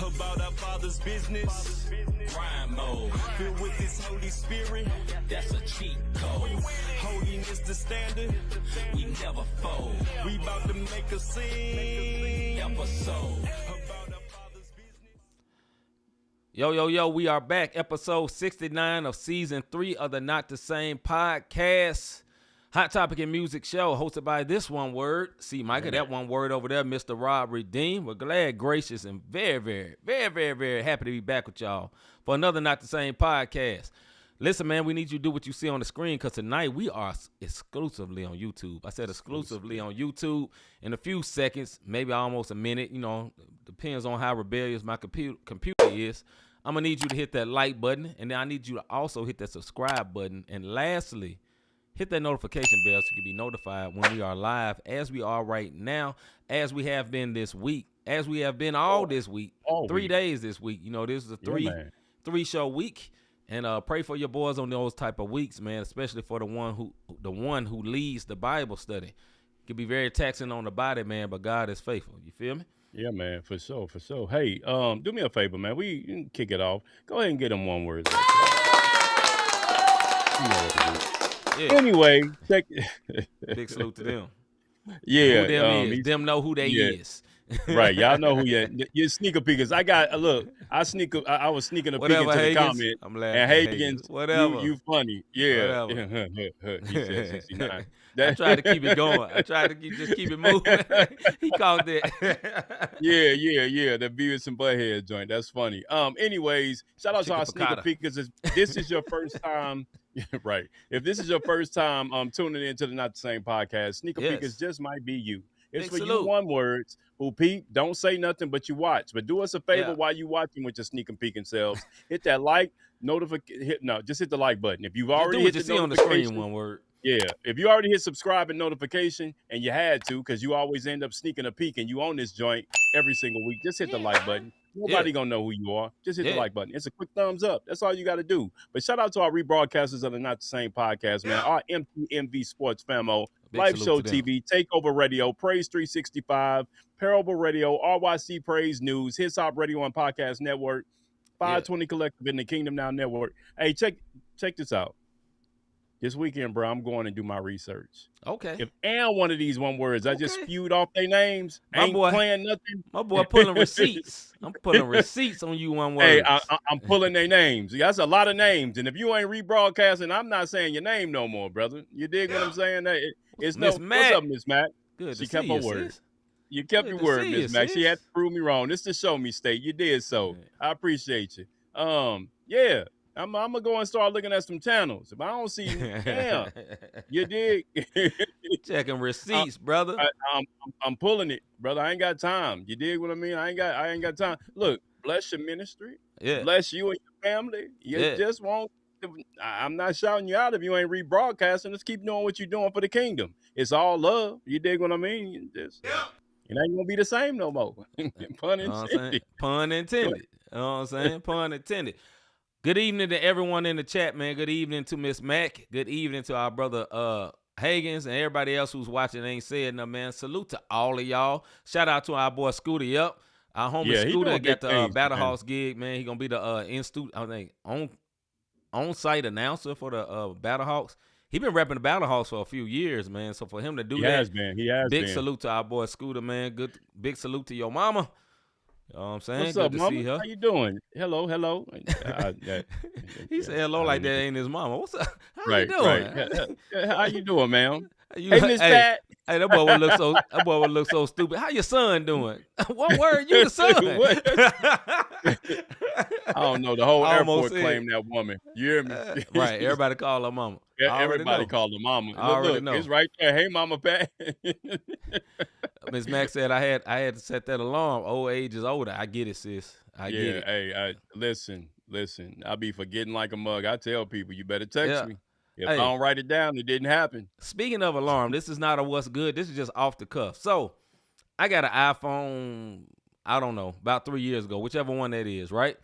about our Father's business. Crime mode, filled with His Holy Spirit. That's a cheat code. Holiness the standard. We never fold. We about to make a scene. Episode. Yo, we are back. Episode 69 of season 3 of the Not the Same Podcast. Hot topic and music show hosted by this one word, C-Micah. That one word over there, Mr. Rob Redeem. We're glad, gracious, and very happy to be back with y'all for another Not the Same Podcast. Listen, man, we need you to do what you see on the screen because tonight we are exclusively on YouTube. I said exclusively on YouTube. In a few seconds, maybe almost a minute, depends on how rebellious my computer is. I'm going to need you to hit that like button, and then I need you to also hit that subscribe button. And lastly, hit that notification bell so you can be notified when we are live, as we are right now, as we have been this week, as we have been all this week, 3 days this week. This is a three-show week. And pray for your boys on those type of weeks, man, especially for the one who leads the Bible study. It can be very taxing on the body, man, but God is faithful. You feel me? Yeah, man, for sure. Hey, do me a favor, man. You can kick it off. Go ahead and get them one words. Yeah. Anyway, check. Big salute to them. Yeah, who them is. Them know who they is. Right, y'all know who you're sneaker peekers. I was sneaking a peek into the comment. I'm laughing. And Hagens, whatever. You funny. Yeah. He said 69. I tried to keep it going. I tried to just keep it moving. He called that. Yeah. The Beavis and Butthead joint. That's funny. Anyways, shout out to our sneaker peekers. If this is your first time, right. If this is your first time tuning into the Not the Same Podcast, sneaker peekers just might be you. It's for you one words who peep, don't say nothing, but you watch. But do us a favor while you watching with your sneak and peeking selves. Hit that like, just hit the like button. If you've already hit the on the screen, one word. Yeah, if you already hit subscribe and notification, and you had to, because you always end up sneaking a peek, and you on this joint every single week, just hit the like button. Nobody gonna know who you are. Just hit the like button. It's a quick thumbs up. That's all you got to do. But shout out to our rebroadcasters of the Not the Same Podcast, man. Our MTMV Sports Famo, Live Show TV, Takeover Radio, Praise 365, Parable Radio, RYC Praise News, Hip Hop Radio and Podcast Network, 520 Collective in the Kingdom Now Network. Hey, check this out. This weekend, bro, I'm going to do my research. Okay. If one of these one words, I just spewed off their names. Playing nothing. My boy pulling receipts. I'm pulling receipts on you one word. Hey, I'm pulling their names. That's a lot of names. And if you ain't rebroadcasting, I'm not saying your name no more, brother. You dig what I'm saying? It's Miss Mac. What's up, Miss Mac? Good She to kept see her you, word. Sis. You kept your word, Miss Mac. She had to prove me wrong. This to show me state. You did so. I appreciate you. Yeah. I'm gonna go and start looking at some channels. If I don't see you, damn, you dig? Checking receipts, brother. I'm pulling it, brother. I ain't got time. You dig what I mean? I ain't got time. Look, bless your ministry. Yeah. Bless you and your family. You just won't. I'm not shouting you out if you ain't rebroadcasting. Let's keep doing what you're doing for the kingdom. It's all love. You dig what I mean? It ain't gonna be the same no more. Pun intended. Pun intended. You know what I'm saying? Pun intended. Good evening to everyone in the chat, man. Good evening to Miss Mac. Good evening to our brother Hagens and everybody else who's watching ain't saying nothing, man. Salute to all of y'all. Shout out to our boy Scooter. Yep. Our homie Scooter got the Battle House gig, man. He gonna be the on-site announcer for the Battle Hawks. He been repping the Battle Hawks for a few years, man. So for him to do he that, has been. Big salute to our boy Scooter, man. Big salute to your mama. You know what I'm saying? What's Good up, to mama? see her. How you doing? Hello. He said hello like that ain't his mama. What's up? How you doing? Right. How you doing, ma'am? Hey, Miss Pat. Hey, that boy would look so stupid. How your son doing? What word? You the son? I don't know. The whole airport claimed that woman. You hear me? Right. Everybody call her mama. Everybody called her mama. I already know. It's right there. Hey, Mama Pat. Miss Max said I had to set that alarm. Old age is older. I get it, sis. I get it. Hey, listen. I be forgetting like a mug. I tell people, you better text me. If I don't write it down, it didn't happen. Speaking of alarm, this is not a what's good. This is just off the cuff. So I got an iPhone, I don't know, about 3 years ago, whichever one that is, right?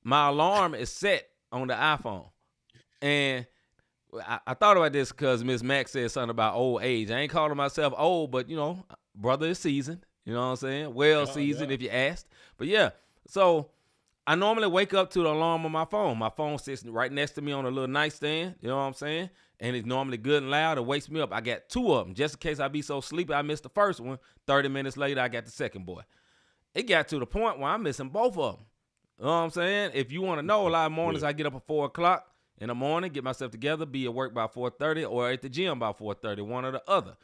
My alarm is set on the iPhone. And I thought about this because Miss Max said something about old age. I ain't calling myself old, but, brother is seasoned. You know what I'm saying? Well seasoned if you asked. But, yeah. So I normally wake up to the alarm on my phone. My phone sits right next to me on a little nightstand. You know what I'm saying? And it's normally good and loud. It wakes me up. I got 2 of them just in case I be so sleepy I missed the first one. 30 minutes later, I got the second boy. It got to the point where I'm missing both of them. You know what I'm saying? If you want to know, a lot of mornings I get up at 4 o'clock in the morning, get myself together, be at work by 4:30 or at the gym by 4:30, one or the other.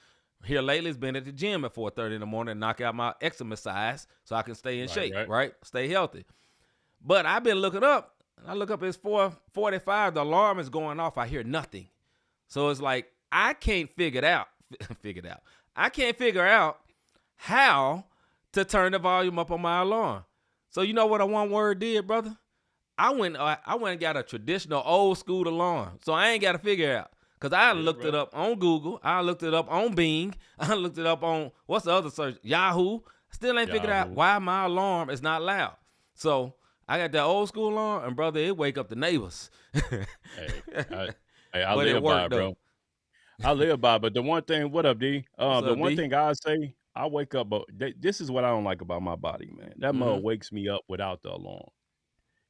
Here lately, it's been at the gym at 4:30 in the morning and knock out my exercise so I can stay in shape, right? Stay healthy. But I've been looking up. I look up, it's 4:45. The alarm is going off. I hear nothing. So it's like I can't figure it out. I can't figure out how to turn the volume up on my alarm. So you know what a one word did, brother? I went and got a traditional old school alarm. So I ain't got to figure it out. Because I looked it up on Google. I looked it up on Bing. I looked it up on, what's the other search? Yahoo. Still ain't figured out why my alarm is not loud. So I got that old school alarm, and brother, it wake up the neighbors. I live by, bro. I live by, but the one thing, what up, D? Thing I say, I wake up, but this is what I don't like about my body, man. That mother wakes me up without the alarm.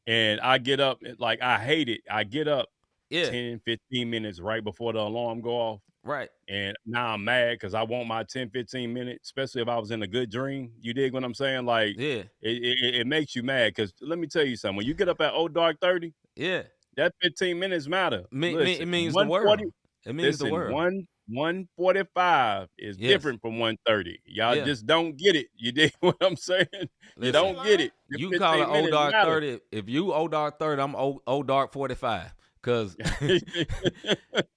And I get up, like, I hate it. I get up 10, 15 minutes right before the alarm go off. Right. And now I'm mad because I want my 10, 15 minutes, especially if I was in a good dream. You dig what I'm saying? Like, it makes you mad because let me tell you something. When you get up at dark 30, that 15 minutes matter. It means the world. It means the world. 1:45 is different from 1:30. Y'all just don't get it. You dig what I'm saying? You don't get it. You can call it old dark 30. If you old dark 30, I'm old dark 45. Because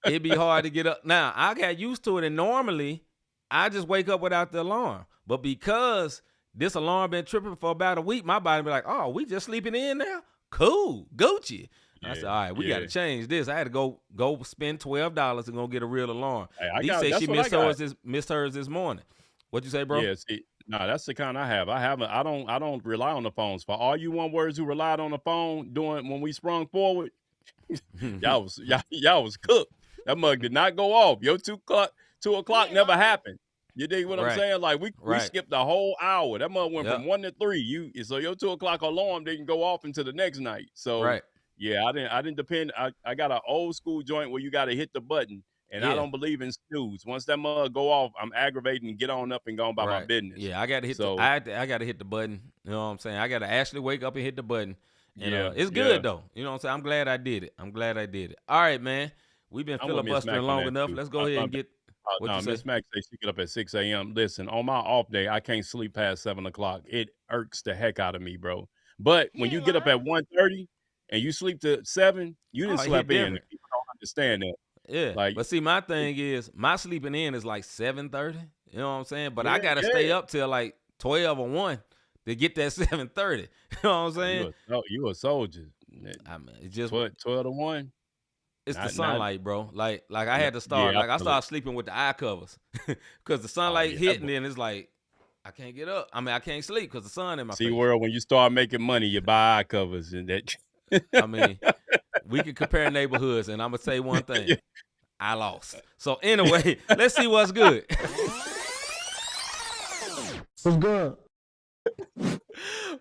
it'd be hard to get up. Now, I got used to it, and normally I just wake up without the alarm. But because this alarm been tripping for about a week, my body be like, oh, we just sleeping in now? Cool, Gucci. I said, all right, we got to change this. I had to go spend $12 and go get a real alarm. He said she missed hers this morning. What'd you say, bro? Yeah, see, no, that's the kind I have. I don't rely on the phones. For all you one words who relied on the phone when we sprung forward, y'all was cooked. That mug did not go off. Your 2 o'clock never happened. You dig what I'm saying? Like we skipped the whole hour. That mug went from 1 to 3. So your 2 o'clock alarm didn't go off until the next night. So yeah, I didn't depend. I got an old school joint where you got to hit the button, and I don't believe in snooze. Once that mug go off, I'm aggravated and get on up and go about my business. Yeah, I got to hit I got to hit the button. You know what I'm saying? I got to actually wake up and hit the button. And, it's good though. You know what I'm saying? I'm glad I did it. All right, man. We've been filibustering long enough. Let's go ahead and get. Miss Mac says she get up at 6 a.m. Listen, on my off day, I can't sleep past 7 o'clock. It irks the heck out of me, bro. But when you get up at 1:30 and you sleep to 7, you didn't sleep in. People don't understand that. Yeah. But see, my thing is, my sleeping in is like 7:30. You know what I'm saying? But I gotta stay up till like 12 or 1 to get that 7:30. You know what I'm saying? You a soldier. I mean, it's just 12 to 1. It's the sunlight, bro. Like I had to start. I started sleeping with the eye covers because the sunlight hit, and then it's like I can't get up. I mean, I can't sleep because the sun in my face. World, when you start making money, you buy eye covers, and that. I mean, we can compare neighborhoods, and I'm gonna say one thing: I lost. So anyway, let's see what's good. What's good?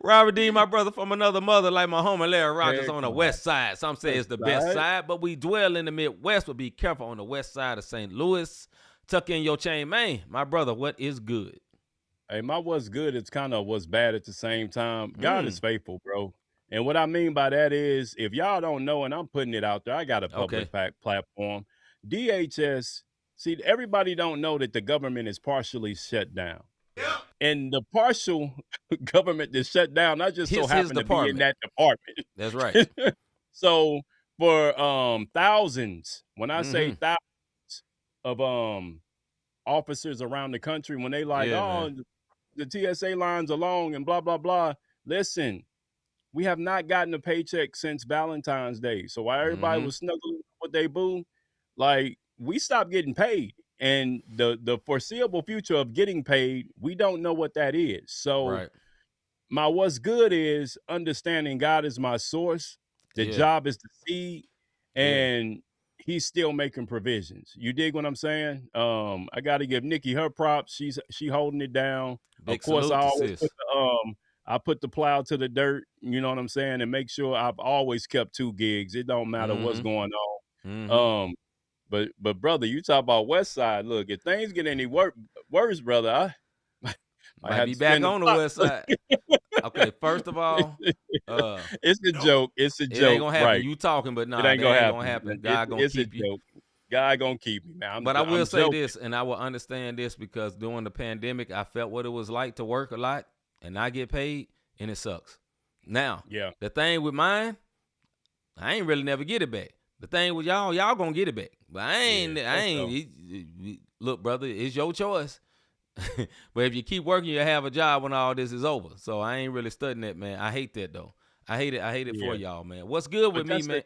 Robert D, my brother from another mother, like my homie Larry Rogers on the west side. Some say it's the best side, but we dwell in the Midwest. But be careful on the west side of St. Louis. Tuck in your chain, man. My brother, what is good? Hey, my what's good is kind of what's bad at the same time. God is faithful, bro. And what I mean by that is, if y'all don't know, and I'm putting it out there, I got a public platform. DHS, see, everybody don't know that the government is partially shut down. And the partial government that's shut down, not just so happen to be in that department. That's right. So for thousands, when I say thousands of officers around the country, when they like, the TSA lines are long and blah, blah, blah. Listen, we have not gotten a paycheck since Valentine's Day. So while everybody was snuggling with their boo, like we stopped getting paid. And the foreseeable future of getting paid, we don't know what that is. So my what's good is understanding God is my source. The job is the seed, and he's still making provisions. You dig what I'm saying? I got to give Nikki her props. She holding it down. Big of course, I put the plow to the dirt, you know what I'm saying, and make sure I've always kept 2 gigs. It don't matter what's going on. But brother, you talk about West Side. Look, if things get any worse, brother, I might Might have be to back spin the on the block. West Side. Okay, first of all, It's a joke. It's a it joke. ain't gonna happen. Right. You talking, but nah, It that ain't ain't gonna gonna happen. happen. God gonna It's a keep you. joke. God gonna keep me, man. But I will I'm say joking. this, and I will understand this because during the pandemic, I felt what it was like to work a lot and not get paid, and it sucks. Now, Yeah. the thing with mine, I ain't really never get it back. The thing with y'all gonna get it back. But I ain't. Look, brother, it's your choice. But if you keep working, you'll have a job when all this is over. So I ain't really studying that, man. I hate that though. I hate it for y'all, man. What's good with me, man?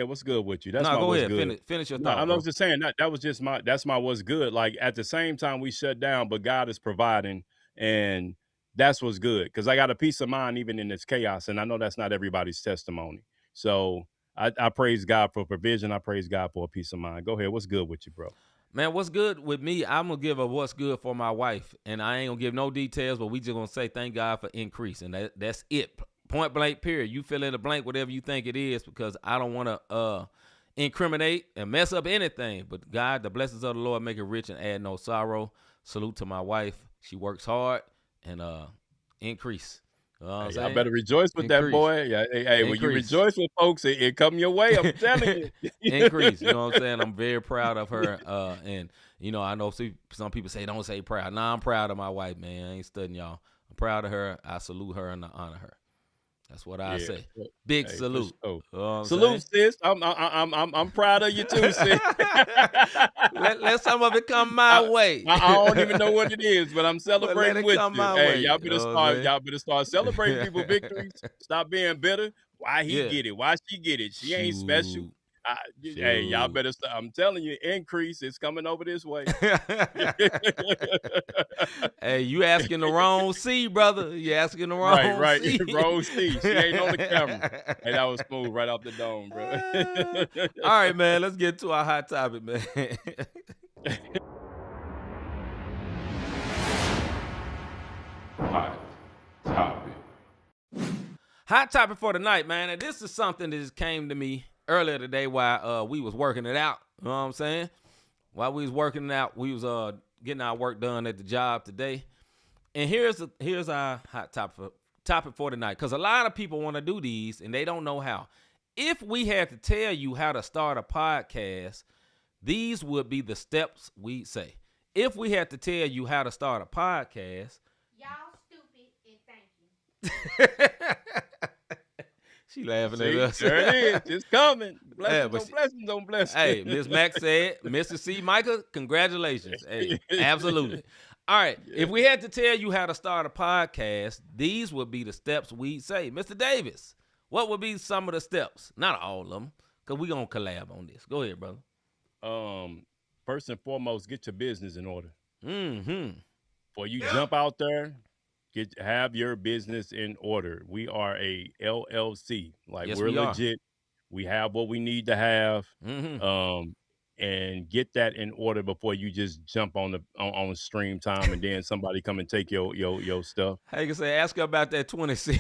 What's good with you? That's No, my go what's ahead. good. Finish your No, thought, I bro. was just saying that was just that's my what's good. Like at the same time we shut down, but God is providing, and that's what's good. Because I got a peace of mind even in this chaos, and I know that's not everybody's testimony. So I praise God for provision. I praise God for a peace of mind. Go ahead. What's good with you, bro? Man, what's good with me? I'm gonna give a what's good for my wife, and I ain't gonna give no details, but we just gonna say thank God for increase, and that's it. Point blank, period. You fill in the blank, whatever you think it is, because I don't want to incriminate and mess up anything. But God, the blessings of the Lord make it rich and add no sorrow. Salute to my wife. She works hard and increase. You know what I'm saying? I better rejoice with that boy. Yeah, hey, when you rejoice with folks, it come your way. I'm telling you. Increase. You know what I'm saying? I'm very proud of her. And you know, I know some people say don't say proud. Nah, I'm proud of my wife, man. I ain't studying y'all. I'm proud of her. I salute her and I honor her. That's what I say. Big salute. You know salute, sis. I'm proud of you too, sis. let some of it come my way. I don't even know what it is, but I'm celebrating with you. Hey, y'all better start celebrating people's victories. Stop being bitter. Why he get it? Why she get it? She ain't special. Hey, y'all better stop. I'm telling you, increase is coming over this way. Hey, you asking the wrong C, brother. You asking the wrong right. C. Wrong C. She ain't on the camera. Hey, that was smooth right off the dome, bro. All right, man. Let's get to our hot topic, man. Hot topic. Hot topic for tonight, man. And this is something that just came to me earlier today while we was working it out. You know what I'm saying? While we was working it out, we was getting our work done at the job today. And here's our hot topic for tonight, because a lot of people want to do these and they don't know how. If we had to tell you how to start a podcast, these would be the steps we say. If we had to tell you how to start a podcast, y'all stupid and thank you. She laughing at us. There it is. It's coming. Blessings Yeah, on blessings. Hey, Miss Mac said, Mr. C-Micah, congratulations. Hey, absolutely. All right. Yeah. If we had to tell you how to start a podcast, these would be the steps we'd say. Mr. Davis, what would be some of the steps? Not all of them, because we're going to collab on this. Go ahead, brother. First and foremost, get your business in order. Mm-hmm. Before you jump out there, have your business in order. We are a LLC. Like, yes, we're we legit. We have what we need to have. Mm-hmm. And get that in order before you just jump on stream time and then somebody come and take your stuff. How you can say, ask her about that 20C.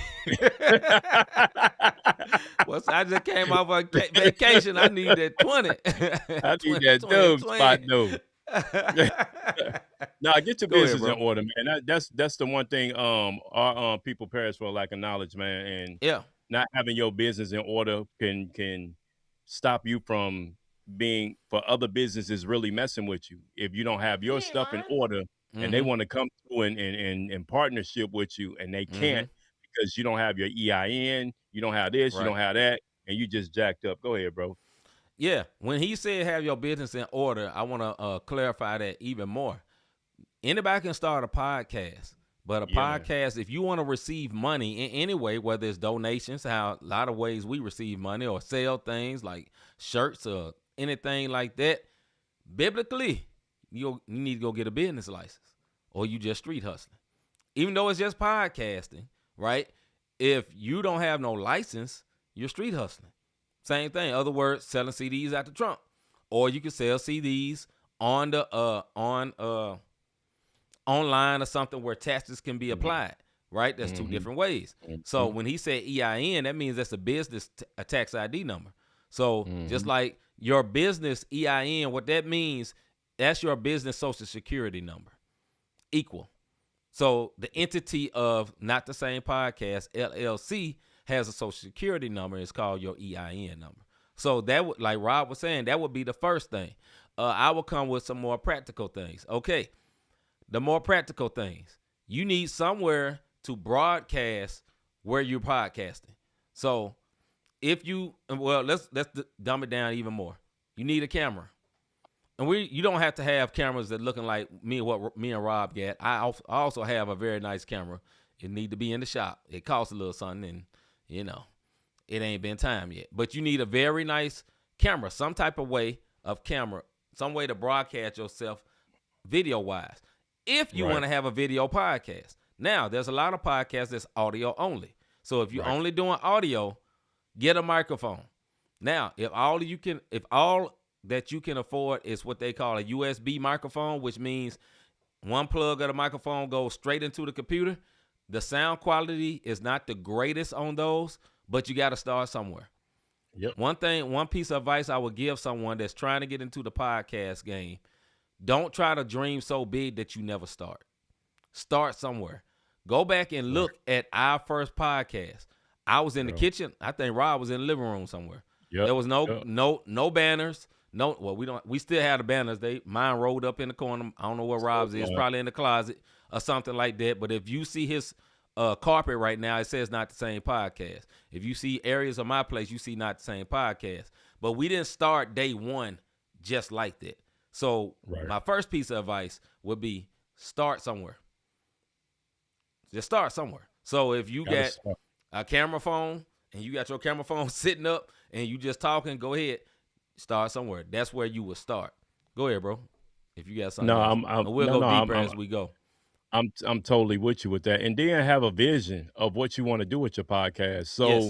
Well, I just came off a vacation. I need that 20. I need that dub spot though. No, get your business in order, man. That's the one thing our people perish for lack of knowledge, man. And not having your business in order can stop you from being for other businesses really messing with you. If you don't have your stuff in order and they want to come through in partnership with you and they can't because you don't have your EIN, you don't have this, you don't have that, and you just jacked up. Go ahead, bro. Yeah, when he said have your business in order, I want to clarify that even more. Anybody can start a podcast, but a podcast, if you want to receive money in any way, whether it's donations, how a lot of ways we receive money, or sell things like shirts or anything like that, biblically, you need to go get a business license, or you just street hustling. Even though it's just podcasting, right? If you don't have no license, you're street hustling. Same thing. Other words, selling CDs out the trunk, or you can sell CDs on the online or something where taxes can be applied. right? That's two different ways. So when he said EIN, that means that's a business a tax ID number. So just like your business EIN, what that means, that's your business social security number. Equal. So the entity of Not the Same Podcast, LLC, has a social security number. It's called your EIN number. So that would, like Rob was saying, that would be the first thing. I will come with some more practical things. Okay, the more practical things. You need somewhere to broadcast where you're podcasting. So if you, well, let's dumb it down even more. You need a camera. And you don't have to have cameras that looking like what me and Rob got. I also have a very nice camera. It need to be in the shop. It costs a little something, and it ain't been time yet. But you need a very nice camera, some type of way of camera, some way to broadcast yourself video wise. If you want to have a video podcast. Now, there's a lot of podcasts that's audio only. So if you're only doing audio, get a microphone. Now, if all that you can afford is what they call a USB microphone, which means one plug of the microphone goes straight into the computer. The sound quality is not the greatest on those, but you got to start somewhere. Yep. One piece of advice I would give someone that's trying to get into the podcast game, don't try to dream so big that you never start. Start somewhere. Go back and look at our first podcast. I was in the kitchen. I think Rob was in the living room somewhere. Yep. There was no banners. No, well, we still had the banners. Mine rolled up in the corner. I don't know where Rob's is. Probably in the closet or something like that. But if you see his carpet right now, it says Not the Same Podcast. If you see areas of my place, you see Not the Same Podcast. But we didn't start day one just like that. So my first piece of advice would be start somewhere. Just start somewhere. So if you got a camera phone and you got your camera phone sitting up and you just talking, go ahead. Start somewhere. That's where you would start. Go ahead, bro. If you got something. No, we'll go deeper as we go. I'm totally with you with that. And then have a vision of what you want to do with your podcast. So,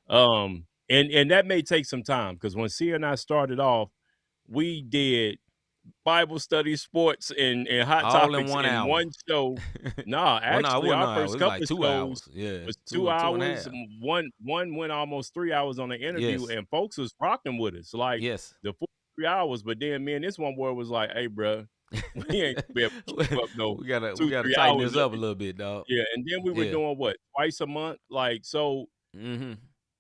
and that may take some time because when C and I started off, we did Bible study, sports, and hot all topics in one show. Actually, our first couple like 2 shows hours. Yeah, was 2 hours. One went almost 3 hours on the interview, and folks was rocking with us like the full 3 hours. But then me and this one boy was like, "Hey, bro, we ain't be able to keep up no. we gotta tighten this up a little bit, dog." Yeah, and then we were doing what, twice a month, like so.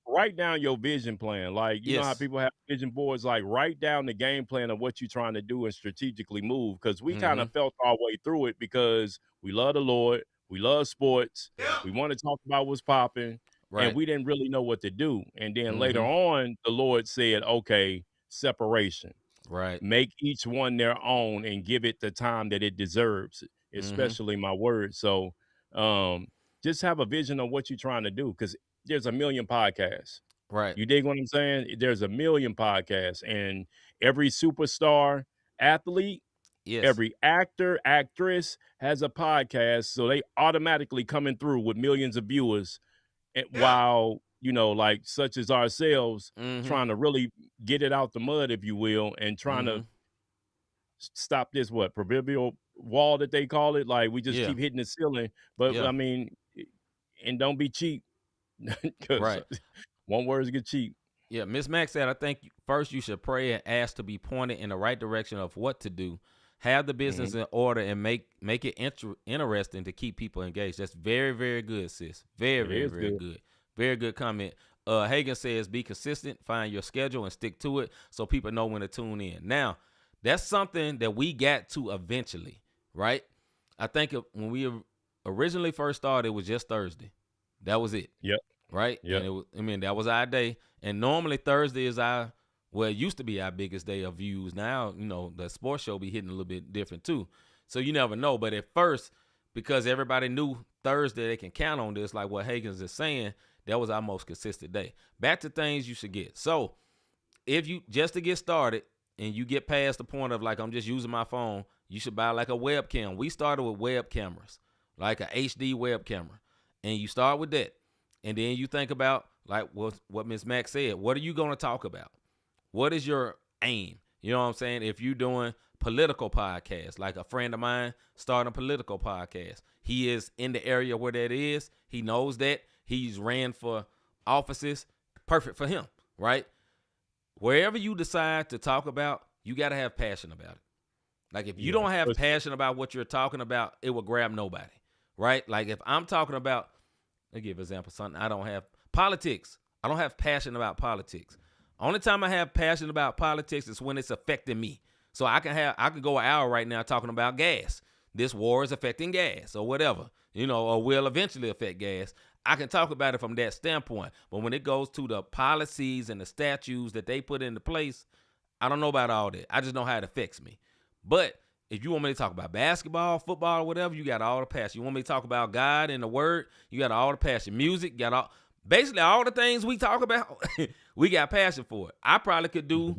Write down your vision plan. Like, you know how people have vision boards, like write down the game plan of what you're trying to do and strategically move. Because we kind of felt our way through it because we love the Lord. We love sports. We want to talk about what's popping. And we didn't really know what to do. And then later on, the Lord said, okay, separation. Right. Make each one their own and give it the time that it deserves, especially my word. So just have a vision of what you're trying to do because there's a million podcasts. Right. You dig what I'm saying? There's a million podcasts, and every superstar athlete, every actor, actress has a podcast. So they automatically coming through with millions of viewers while, like such as ourselves, trying to really get it out the mud, if you will, and trying to stop this, proverbial wall that they call it. Like we just keep hitting the ceiling. But I mean, and don't be cheap. One word is get cheap. Yeah, Miss Max said, I think first you should pray and ask to be pointed in the right direction of what to do. Have the business in order and make it interesting to keep people engaged. That's very, very good, sis. Very good. Very good comment. Hagen says, be consistent, find your schedule, and stick to it so people know when to tune in. Now, that's something that we got to eventually, right? I think when we originally first started, it was just Thursday. That was it. Yep. Right? Yep. And that was our day. And normally Thursday is it used to be our biggest day of views. Now, the sports show be hitting a little bit different too. So you never know. But at first, because everybody knew Thursday they can count on this, like what Hagens is saying, that was our most consistent day. Back to things you should get. So if you, just to get started and you get past the point of like, I'm just using my phone, you should buy like a webcam. We started with web cameras, like a HD web camera. And you start with that. And then you think about like what Ms. Max said. What are you going to talk about? What is your aim? You know what I'm saying? If you're doing political podcasts, like a friend of mine starting a political podcast, he is in the area where that is. He knows that. He's ran for offices. Perfect for him, right? Wherever you decide to talk about, you got to have passion about it. Like if you don't have passion about what you're talking about, it will grab nobody, right? Like if I'm talking about, I'll give an example, something I don't have, politics. I don't have passion about politics. Only time I have passion about politics is when it's affecting me. So I can go an hour right now talking about gas. This war is affecting gas or whatever, or will eventually affect gas. I can talk about it from that standpoint. But when it goes to the policies and the statutes that they put into place, I don't know about all that. I just know how it affects me. But if you want me to talk about basketball, football, or whatever, you got all the passion. You want me to talk about God and the word, you got all the passion. Music, you got basically all the things we talk about, we got passion for it. I probably could do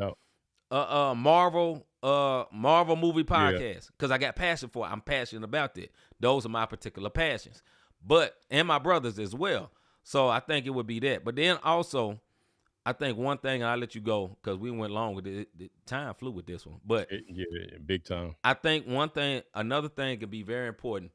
a Marvel movie podcast because I got passion for it. I'm passionate about that. Those are my particular passions. And my brothers as well. So I think it would be that. But then also, I think one thing, and I'll let you go because we went long with it. The time flew with this one. But big time. I think another thing can be very important.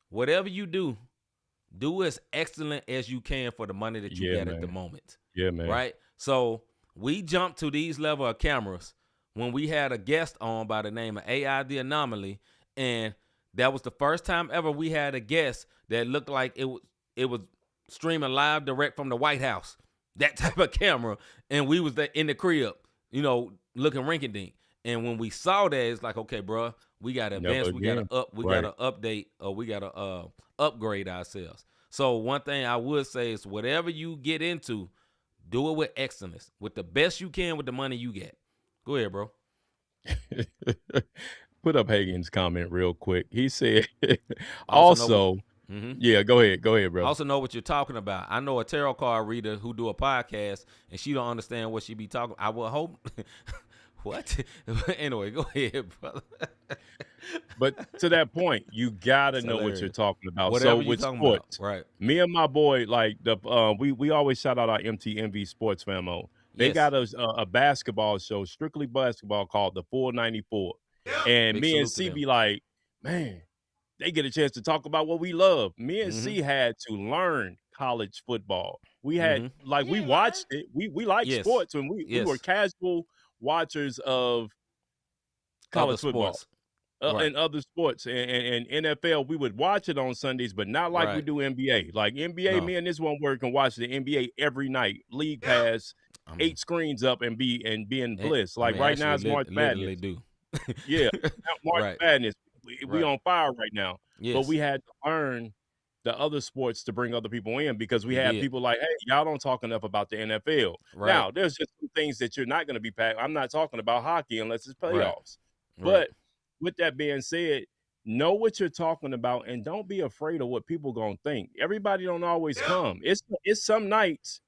Whatever you do as excellent as you can for the money that you get at the moment. Yeah, man. Right? So we jumped to these level of cameras when we had a guest on by the name of AI The Anomaly, and that was the first time ever we had a guest that looked like it was streaming live direct from the White House. That type of camera, and we was in the crib, looking rinky-dink. And when we saw that, it's like, okay, bro, we got to advance, we got to update, or we got to upgrade ourselves. So one thing I would say is whatever you get into, do it with excellence, with the best you can with the money you get. Go ahead, bro. Put up Hagen's comment real quick. He said, also yeah, go ahead, bro. I also know what you're talking about. I know a tarot card reader who do a podcast, and she don't understand what she be talking. I will hope. What? Anyway, go ahead, brother. But to that point, you gotta know what you're talking about. Whatever so with sports, about. Right? Me and my boy, like we always shout out our MTMV Sports famo. They got a basketball show, strictly basketball, called the Full 94. And Big me and C be like, man, they get a chance to talk about what we love. Me and C had to learn college football. We had we watched it. We like sports, and we were casual watchers of college football and other sports and NFL. We would watch it on Sundays, but not like we do NBA. Like NBA, me and this one word can watch the NBA every night. League pass, 8 screens up and be in bliss. Like right now, it's March Madness. Do. March Madness. We on fire right now. Yes. But we had to learn the other sports to bring other people in because we had people like, hey, y'all don't talk enough about the NFL. Right. Now, there's just some things that you're not going to be packed. I'm not talking about hockey unless it's playoffs. Right. But with that being said, know what you're talking about and don't be afraid of what people going to think. Everybody don't always come. It's some nights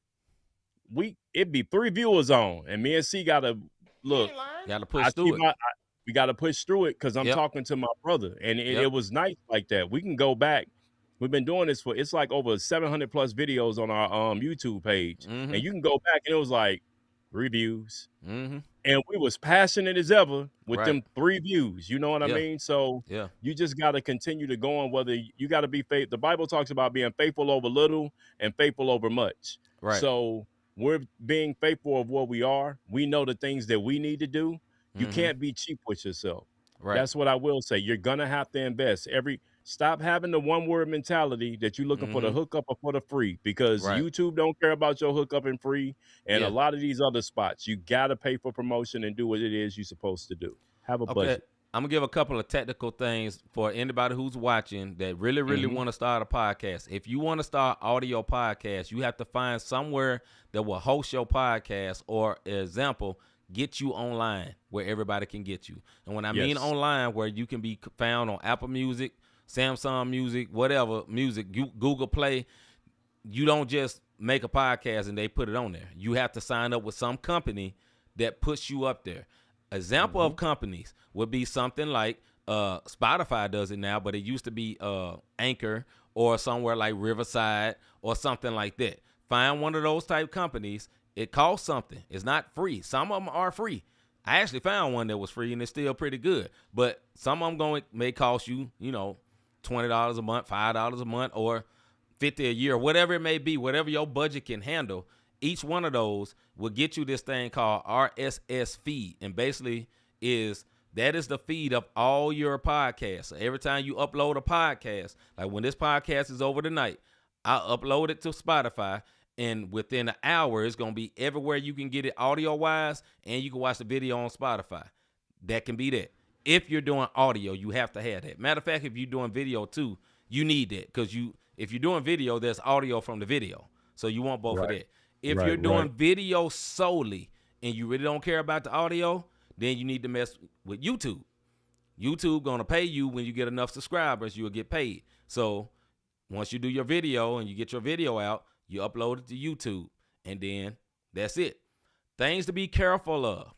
it'd be 3 viewers on, and me and C got to look. Got to push through it. We got to push through it because I'm talking to my brother, and it was nice like that. We can go back. We've been doing this it's like over 700 plus videos on our YouTube page, and you can go back and it was like reviews, and we was passionate as ever with them 3 views. You know what I mean? So you just got to continue to go on. Whether you got to be faithful. The Bible talks about being faithful over little and faithful over much. Right. So we're being faithful of what we are. We know the things that we need to do. You can't be cheap with yourself. Right. That's what I will say. You're gonna have to invest. Stop having the one word mentality that you're looking for the hookup or for the free, because YouTube don't care about your hookup and free, and a lot of these other spots. You gotta pay for promotion and do what it is you're supposed to do. Have a budget. I'm gonna give a couple of technical things for anybody who's watching that really want to start a podcast. If you want to start audio podcast, you have to find somewhere that will host your podcast, or example, get you online where everybody can get you. And when I mean online, where you can be found on Apple Music, Samsung Music, whatever music, Google Play. You don't just make a podcast and they put it on there. You have to sign up with some company that puts you up there. Example of companies would be something like Spotify does it now, but it used to be Anchor or somewhere like Riverside or something like that. Find one of those type companies. It costs something. It's not free. Some of them are free. I actually found one that was free, and it's still pretty good. But some of them may cost you, $20 a month, $5 a month, or $50 a year, whatever it may be, whatever your budget can handle. Each one of those will get you this thing called RSS feed, and basically that is the feed of all your podcasts. So every time you upload a podcast, like when this podcast is over tonight, I upload it to Spotify, and within an hour, it's going to be everywhere you can get it audio-wise, and you can watch the video on Spotify. That can be that. If you're doing audio, you have to have that. Matter of fact, if you're doing video too, you need that, because if you're doing video, there's audio from the video. So you want both of that. If you're doing video solely and you really don't care about the audio, then you need to mess with YouTube. YouTube going to pay you when you get enough subscribers, you will get paid. So once you do your video and you get your video out, you upload it to YouTube, and then that's it. Things to be careful of.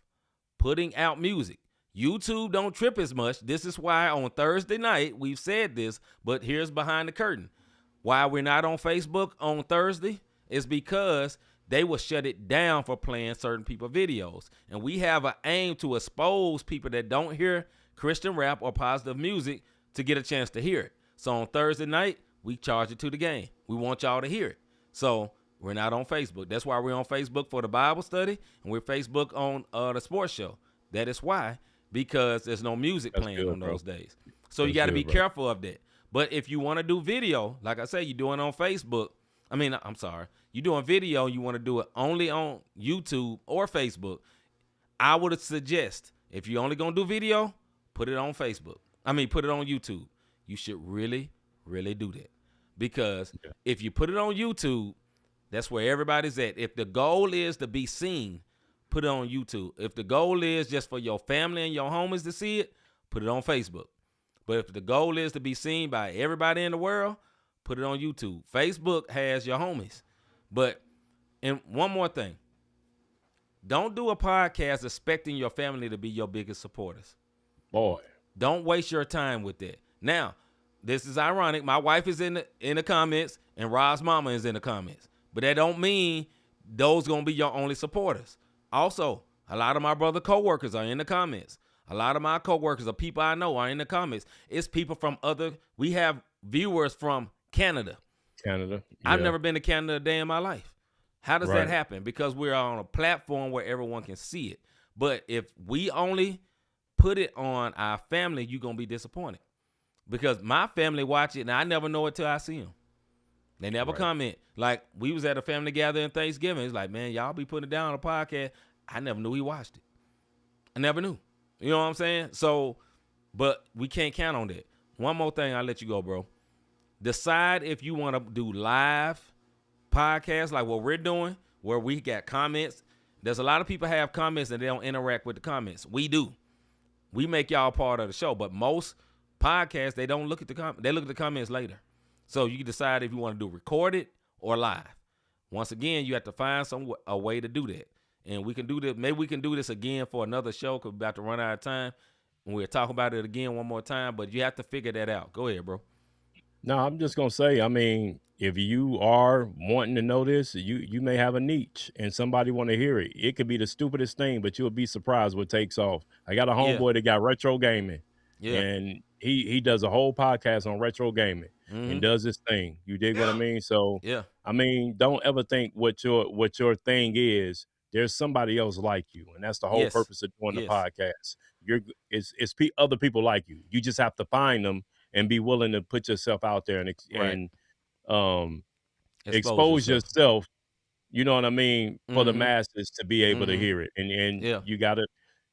Putting out music. YouTube don't trip as much. This is why on Thursday night, we've said this, but here's behind the curtain. Why we're not on Facebook on Thursday is because they will shut it down for playing certain people videos. And we have an aim to expose people that don't hear Christian rap or positive music to get a chance to hear it. So on Thursday night, we charge it to the game. We want y'all to hear it. So we're not on Facebook. That's why we're on Facebook for the Bible study, and we're Facebook on the sports show. That is why, because there's no music playing on those days. So you got to be careful of that. But if you want to do video, like I say, you're doing on Facebook. You're doing video, you want to do it only on YouTube or Facebook. I would suggest, if you're only going to do video, put it on Facebook. Put it on YouTube. You should really, really do that. Because if you put it on YouTube, that's where everybody's at. If the goal is to be seen, put it on YouTube. If the goal is just for your family and your homies to see it, put it on Facebook. But if the goal is to be seen by everybody in the world, put it on YouTube. Facebook has your homies. And one more thing. Don't do a podcast expecting your family to be your biggest supporters. Boy. Don't waste your time with that. Now, this is ironic. My wife is in the comments, and Rob's mama is in the comments. But that don't mean those going to be your only supporters. Also, a lot of my brother coworkers are in the comments. A lot of my coworkers or people I know are in the comments. It's people from we have viewers from Canada. Yeah. I've never been to Canada a day in my life. How does that happen? Because we're on a platform where everyone can see it. But if we only put it on our family, you're going to be disappointed. Because my family watch it, and I never know it till I see them. They never comment. Like, we was at a family gathering Thanksgiving. It's like, man, y'all be putting it down on a podcast. I never knew he watched it. I never knew. You know what I'm saying? So, but we can't count on that. One more thing, I'll let you go, bro. Decide if you want to do live podcasts like what we're doing, where we got comments. There's a lot of people have comments and they don't interact with the comments. We do. We make y'all part of the show, but most podcasts, they don't look at the comments. They look at the comments later. So you can decide if you want to do recorded or live. Once again, you have to find a way to do that. And we can do this. Maybe we can do this again for another show because we're about to run out of time. And we'll talk about it again one more time, but you have to figure that out. Go ahead, bro. No, I'm just going to say, if you are wanting to know this, you may have a niche and somebody want to hear it. It could be the stupidest thing, but you'll be surprised what takes off. I got a homeboy that got retro gaming. Yeah. And he does a whole podcast on retro gaming and does this thing. You dig what I mean? So, don't ever think what your thing is. There's somebody else like you. And that's the whole purpose of doing the podcast. It's other people like you. You just have to find them and be willing to put yourself out there and expose yourself, you know what I mean, for the masses to be able to hear it. And you got to,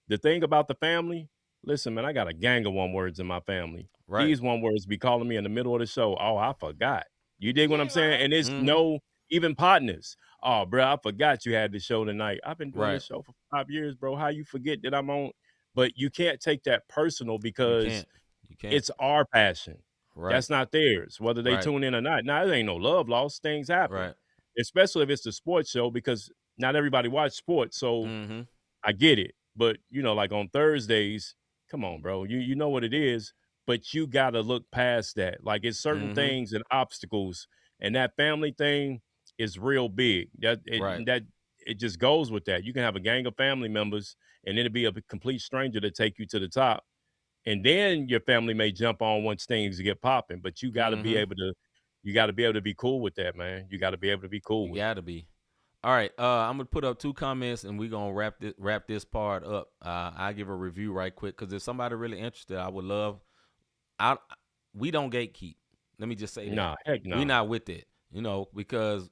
the thing about the family, listen, man, I got a gang of one words in my family. Right. These one words be calling me in the middle of the show. Oh, I forgot. You dig what I'm saying? And it's no even partners. Oh, bro, I forgot you had the show tonight. I've been doing this show for 5 years, bro. How you forget that I'm on? But you can't take that personal because it's our passion. Right. That's not theirs, whether they tune in or not. Now, it ain't no love lost. Things happen, especially if it's the sports show because not everybody watch sports. So I get it. But, like on Thursdays, come on, bro. You know what it is, but you got to look past that. Like it's certain things and obstacles, and that family thing is real big. That it just goes with that. You can have a gang of family members, and it'll be a complete stranger to take you to the top, and then your family may jump on once things get popping. But you got to be able to, be cool with that, man. You got to be able to be cool. You got to be. All right, I'm gonna put up 2 comments, and we're gonna wrap this part up. I'll give a review right quick, because if somebody really interested, I would love. We don't gatekeep. Let me just say that. Nah, heck no. We not with it, because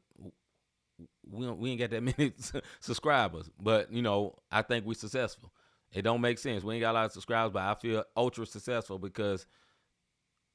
we ain't got that many subscribers. But I think we successful. It don't make sense. We ain't got a lot of subscribers, but I feel ultra successful because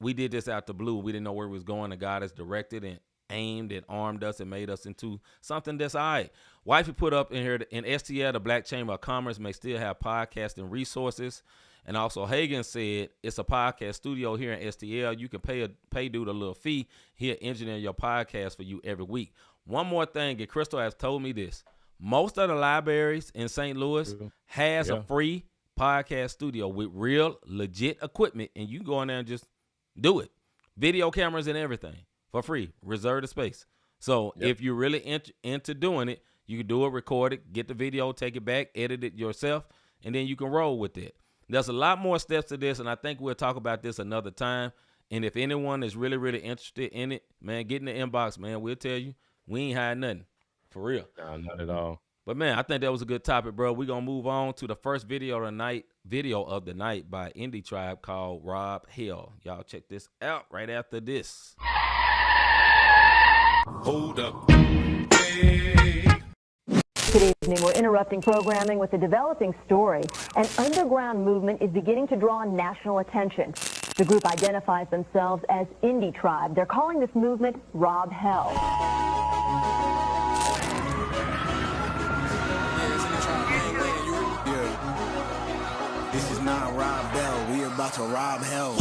we did this out the blue. We didn't know where we was going, and God has directed and aimed and armed us and made us into something that's all right. Wifey put up in here, in STL, the Black Chamber of Commerce may still have podcasting resources. And also Hagen said it's a podcast studio here in STL. You can pay dude a little fee. He'll engineer your podcast for you every week. One more thing, and Crystal has told me this. Most of the libraries in St. Louis has a free podcast studio with real legit equipment, and you can go in there and just do it. Video cameras and everything. For free, reserve the space. So if you're really into doing it, you can do it, record it, get the video, take it back, edit it yourself, and then you can roll with it. There's a lot more steps to this, and I think we'll talk about this another time. And if anyone is really, really interested in it, man, get in the inbox, man. We'll tell you. We ain't hiding nothing. For real. No, not at all. But, man, I think that was a good topic, bro. We're going to move on to the first video of the night by Indie Tribe called Rob Hell. Y'all check this out right after this. Hold up. Hey. Good evening. We're interrupting programming with a developing story. An underground movement is beginning to draw national attention. The group identifies themselves as Indie Tribe. They're calling this movement Rob Hell. This is not Rob Bell. We about to rob hell.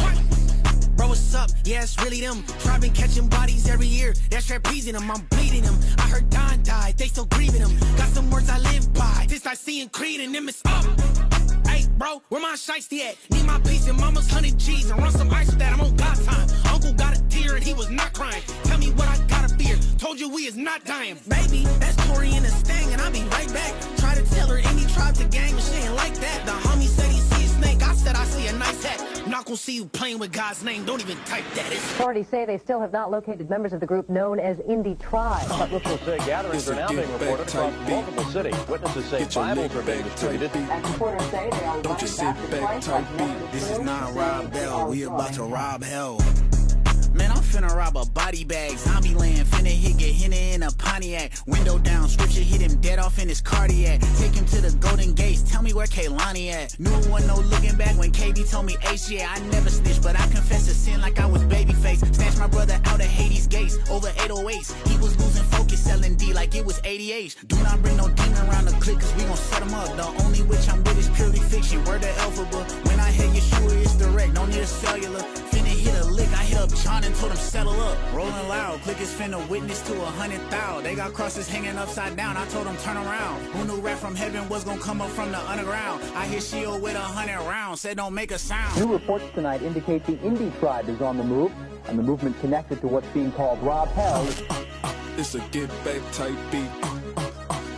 Bro, what's up? Yeah, it's really them. Tribe been catching bodies every year. That's trapezing them. I'm bleeding them. I heard Don died. They still grieving them. Got some words I live by. Since I see Creed and them, it's up. Hey, bro, where my shiesty at? Need my piece and mama's 100 G's and run some ice with that. I'm on God time. Uncle got a tear and he was not crying. Tell me what I gotta fear. Told you we is not dying. Baby, that's Tori and a Stang and I'll be right back. Try to tell her Indie Tribe to gang, but she ain't like that. The homie said he see a snake. I said I see a nice hat. I'm not gonna see you playing with God's name. Don't even type that. Authorities say they still have not located members of the group known as Indie Tribe. Officials say gatherings are now being reported across multiple cities. Witnesses say Bibles are being distributed. And reporters say they are Don't you sit back, type beat. This is not Rob Bell. We about to rob hell. Man, I'm finna rob a body bag. Zombie land, finna hit, get Henny in a Pontiac. Window down, scripture hit him dead off in his cardiac. Take him to the Golden Gates, tell me where Kaylani at. Knew it wasn't no looking back when KB told me H, yeah, I never snitched, but I confessed to sin like I was babyface. Snatched my brother out of Hades gates, over 808s. He was losing focus, selling D like it was 88. Do not bring no demon around the clique, cause we gon' set him up. The only witch I'm with is purely fiction, word the alphabet. When I hit Yeshua, it's direct, no need a cellular. Finna hit a lick, I hit up John and told him settle up. Rolling loud, click is finna witness to 100,000. They got crosses hanging upside down, I told them turn around. Who knew rap from heaven was gonna come up from the underground? I hit Shield with 100 rounds, said don't make a sound. New reports tonight indicate the Indie Tribe is on the move, and the movement connected to what's being called Rob Hell. It's a get back type beat.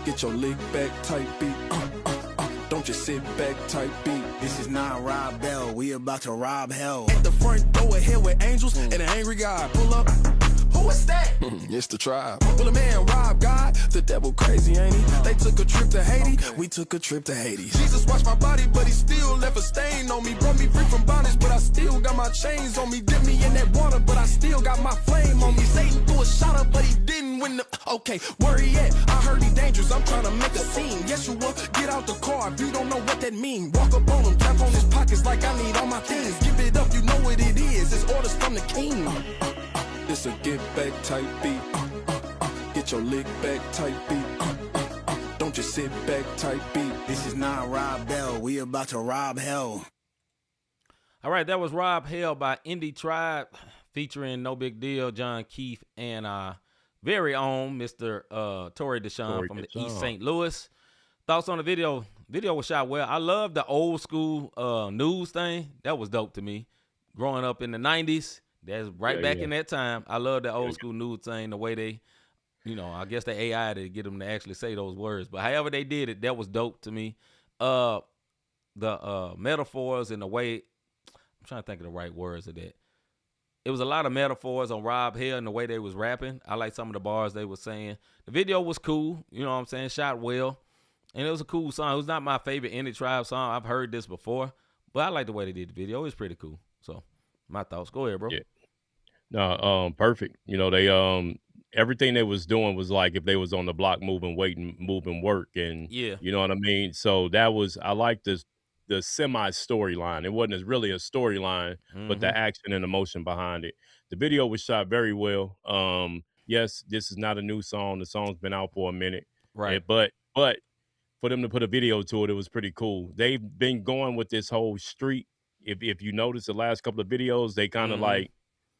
Get your leg back type beat. Don't just sit back type beat. This is not Rob Bell, we about to rob hell. At the front door of hell with angels and an angry guy. Pull up. Who is that? It's the tribe. Well, a man robbed God. The devil crazy, ain't he? They took a trip to Haiti. We took a trip to Haiti. Jesus washed my body, but he still left a stain on me. Brought me free from bondage, but I still got my chains on me. Dipped me in that water, but I still got my flame on me. Satan threw a shot up, but he didn't win the... Okay, where he at? I heard he dangerous. I'm trying to make a scene. Yeshua, get out the car if you don't know what that mean. Walk up on him, tap on his pockets like I need all my things. Give it up, you know what it is. It's orders from the king. It's a get back type beat. Get your lick back type beat. Don't just sit back type beat. This is not Rob Bell. We about to rob hell. All right, that was Rob Hell by Indie Tribe, featuring No Big Deal, John Keith, and very own Mr. Tory Deshawn from the East St. Louis. Thoughts on the video? Video was shot well. I love the old school news thing. That was dope to me. Growing up in the 90s. That's right back in that time. I love the old school news thing, the way they I guess the AI to get them to actually say those words. But however they did it, that was dope to me. The metaphors and the way, I'm trying to think of the right words of that. It was a lot of metaphors on Rob Hill and the way they was rapping. I like some of the bars they were saying. The video was cool, you know what I'm saying, shot well. And it was a cool song. It was not my favorite Indie Tribe song. I've heard this before, but I like the way they did the video. It was pretty cool. So my thoughts. Go ahead, bro. Yeah. No, perfect. They everything they was doing was like if they was on the block moving weight and moving work, and Yeah. you know what I mean? So that was, I like the semi storyline. It wasn't really a storyline, but the action and emotion behind it. The video was shot very well. Yes, this is not a new song. The song's been out for a minute. Right. But for them to put a video to it, it was pretty cool. They've been going with this whole street. If you notice the last couple of videos, they kind of like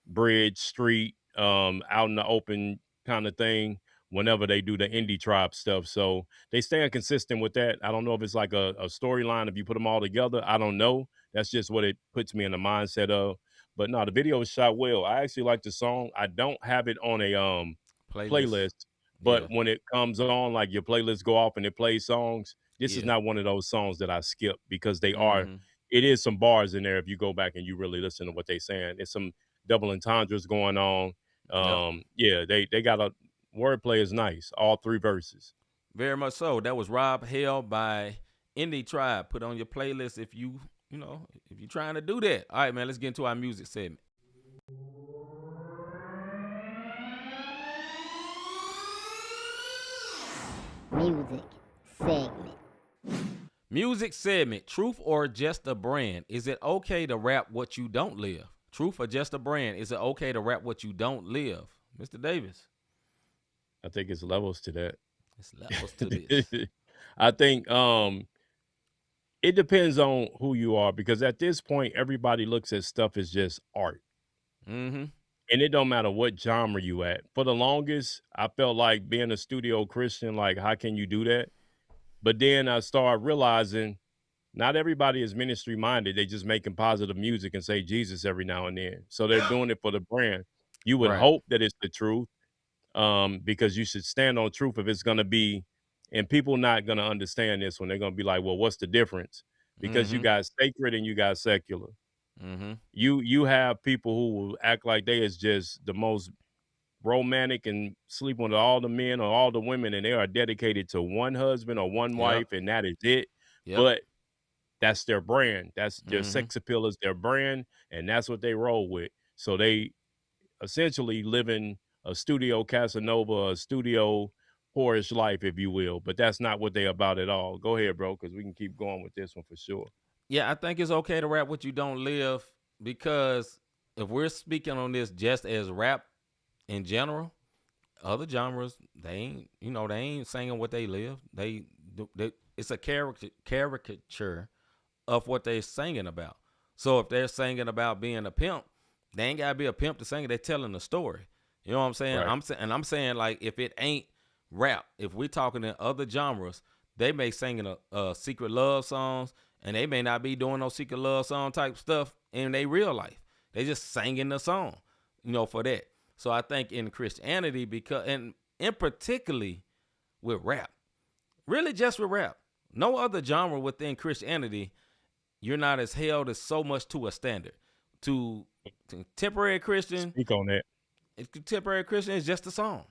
bridge street, out in the open kind of thing whenever they do the Indie Tribe stuff. So they staying consistent with that. I don't know if it's like a storyline if you put them all together. I don't know. That's just what it puts me in the mindset of. But no, the video was shot well. I actually like the song. I don't have it on a playlist. But when it comes on, like your playlist go off and it plays songs, this is not one of those songs that I skip, because they are, it is some bars in there if you go back and you really listen to what they're saying. It's some double entendres going on. Yeah, they got a wordplay is nice. All 3 verses. Very much so. That was Rob Hill by Indie Tribe. Put on your playlist if you're trying to do that. All right, man, let's get into our music segment. Music segment. Music segment. Truth or just a brand? Is it okay to rap what you don't live? Truth or just a brand? Is it okay to rap what you don't live? Mr. Davis. I think it's levels to that. It's levels to this. I think it depends on who you are, because at this point, everybody looks at stuff as just art. And it don't matter what genre you at. For the longest, I felt like being a studio Christian, like, how can you do that? But then I started realizing not everybody is ministry minded. They just making positive music and say Jesus every now and then. So they're doing it for the brand. You would hope that it's the truth, because you should stand on truth if it's going to be, and people not going to understand this when they're going to be like, well, what's the difference? Because you got sacred and you got secular. You have people who will act like they is just the most romantic and sleep with all the men or all the women, and they are dedicated to one husband or one wife, and that is it. But that's their brand. That's their sex appeal is their brand, and that's what they roll with. So they essentially live in a studio Casanova, a studio whorish life, if you will. But that's not what they about at all. Go ahead, bro, because we can keep going with this one for sure. Yeah, I think it's okay to rap what you don't live, because if we're speaking on this just as rap in general, other genres, they ain't singing what they live. It's a caricature of what they're singing about. So if they're singing about being a pimp, they ain't gotta be a pimp to sing it. They're telling a story. You know what I'm saying? Right. I'm saying, like, if it ain't rap, if we're talking in other genres, they may singing a secret love songs, and they may not be doing no secret love song type stuff in their real life. They just singing the song, for that. So I think in Christianity, and particularly with rap, really just with rap, no other genre within Christianity, you're not as held as so much to a standard. To contemporary Christian, speak on that. Contemporary Christian is just a song.